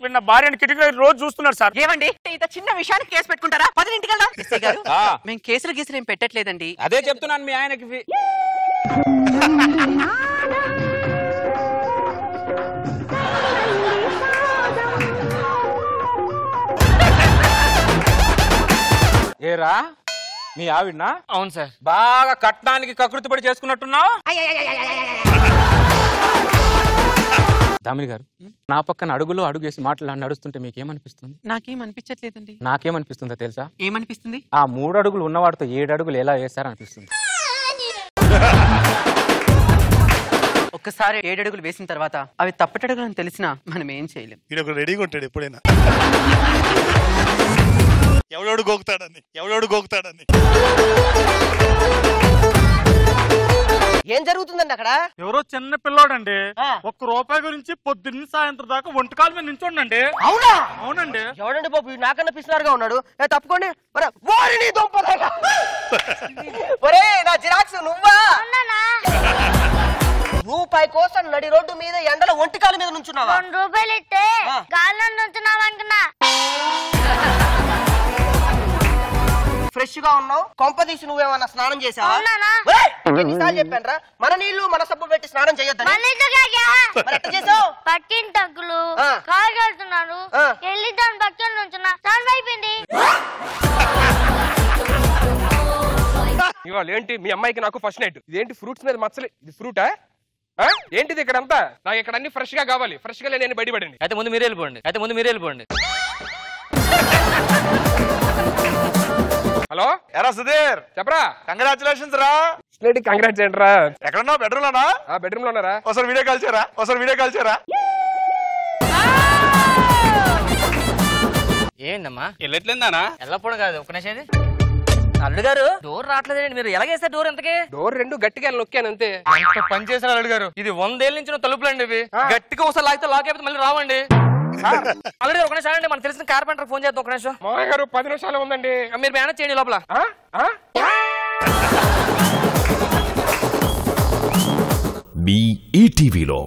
వీడు నా భార్యని కిటికీలో రోజు చూస్తున్నాడు సార్. ఏమండి ఇంత చిన్న విషయానికి కేసు పెట్టుకుంటారా? 10 ఇంటికి వెళ్దాం. ఎస్ఐ గారు మేము కేసులు గీసులు ఏం పెట్టట్లేదండి. అదే చెప్తున్నాను మీ ఆయనకి. ఏరా మీ ఆవిడనా? అవును సార్. బాగా కట్నానికి కకృతి పడి చేసుకున్నట్టున్నావు. దామిని గారు, నా పక్కన అడుగులో అడుగేసి మాటలు నడుస్తుంటే మీకేమనిపిస్తుంది? నాకేం అనిపించట్లేదండి. నాకేమనిపిస్తుందో తెలుసా? ఏమనిపిస్తుంది? ఆ 3 అడుగులు ఉన్నవాడితో 7 అడుగులు ఎలా వేస్తారనిపిస్తుంది. ఒక్కసారి 7 అడుగులు వేసిన తర్వాత అవి తప్పటడుగులు అని తెలిసినా మనం ఏం చేయలేం. వీడు రెడీగా ఉంటాడు ఎప్పుడైనా, ఎవడోడు గోకుతాడని. ఏం జరుగుతుందండి అక్కడ? ఎవరో చిన్న పిల్లోడండి. ₹1 గురించి పొద్దున్న సాయంత్రం దాకా ఒంటకాల మీద నించోండి. అవునా? అవునండి. ఎవడండి బాబు నాకన్నా పిసినారుగా ఉన్నాడు. తప్పుకోండి. ఒరే నా జిరాక్స్ నువ్వా? రూపాయి కోసం నడి రోడ్డు మీద ఎండలో ఒంటికాల మీద నుంచున్నావా? ₹2 ఇస్తే గాల్లో నుంచున్నావు అనుకున్నా. ఫ్రెష్ గా ఉన్నావు. కొంపదీసి నువ్వేమన్నా స్నానం చేసావా? ఎన్నిసార్లు చెప్పాను మన నీళ్లు మన సబ్బు పెట్టి స్నానం చేయొద్దని. పట్టిన తగ్గులు కాగలుతున్నాను. వెళ్ళి దాని పక్కన నుంచున్నా. స్నానం అయిపోయింది. ఇవాళ ఏంటి మీ అమ్మాయికి నాకు ఫస్ట్ నైట్? ఇదేంటి ఫ్రూట్స్ మీద మచ్చలే? ఇది ఫ్రూటా? ఏంటిది ఇక్కడ అంతా? నాకు ఇక్కడ అన్ని ఫ్రెష్ గా కావాలి. ఫ్రెష్ గా నేను బయటపడండి. అయితే ముందు మీరే వెళ్ళిపోండి. హలో ఎరా సుధీర్, చెప్పరా. కంగ్రాచులేషన్స్ రా. కంగ్రాట్స్ ఏంట్రా? ఎక్కడున్నావు? బెడ్రూమ్ లోనా? బెడ్రూమ్ లో ఉన్నారా? ఒకసారి వీడియో కాల్ చేయరా. ఏందమ్మా వెళ్ళట్లేదానా? ఎల్లప్పుడు కాదు, ఒక్క నిమిషం. అల్లుడు గారు డోర్ రావట్లేదండి. మీరు ఎలాగేస్తారు డోర్? ఎంతకి? డోర్ 2 గట్టిగా నొక్కాను అంతే. పని చేశారు అల్లుడు గారు. ఇది 100 ఏళ్ళ నుంచి తలుపులండి. ఇవి గట్టిగా ఒకసారి లాగితే లాక్ అయిపోతే మళ్ళీ రావండి. అల్లుడు గారు ఒక నిమిషం అండి, మనకు తెలిసిన కార్పెంటర్ ఫోన్ చేద్దాం. ఒక నిమిషం. మామయ్య గారు 10 నిమిషాలు ఉందండి. మీరు మేనేజ్ చేయండి లోపల. మీ ఈటీవీలో